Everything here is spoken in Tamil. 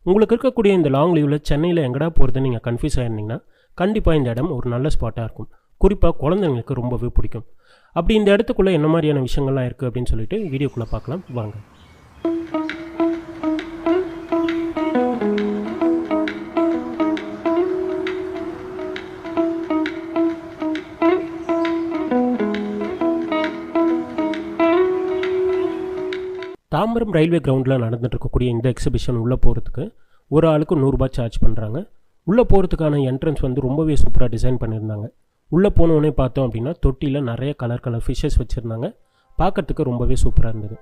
உங்களுக்கு இருக்கக்கூடிய இந்த லாங் லீவில் சென்னையில் எங்கடா போகிறதுன்னு நீங்கள் கன்ஃபியூஸ் ஆகிருந்தீங்கன்னா கண்டிப்பாக இந்த இடம் ஒரு நல்ல ஸ்பாட்டாக இருக்கும். குறிப்பாக குழந்தைங்களுக்கு ரொம்பவே பிடிக்கும். அப்படி இந்த இடத்துக்குள்ளே என்ன மாதிரியான விஷயங்கள்லாம் இருக்குது அப்படின்னு சொல்லிட்டு வீடியோக்குள்ளே பார்க்கலாம் வாங்க. தாம்பரம் ரயில்வே கிரவுண்டில் நடந்துட்டு இருக்கக்கூடிய இந்த எக்ஸிபிஷன் உள்ளே போகிறதுக்கு ஒரு ஆளுக்கு 100 ரூபாய் சார்ஜ் பண்ணுறாங்க. உள்ளே போகிறதுக்கான என்ட்ரன்ஸ் வந்து ரொம்பவே சூப்பராக டிசைன் பண்ணியிருந்தாங்க. உள்ளே போனோடனே பார்த்தோம் அப்படின்னா தொட்டியில் நிறைய கலர் ஃபிஷ்ஷஸ் வச்சுருந்தாங்க. பார்க்குறதுக்கு ரொம்பவே சூப்பராக இருந்தது.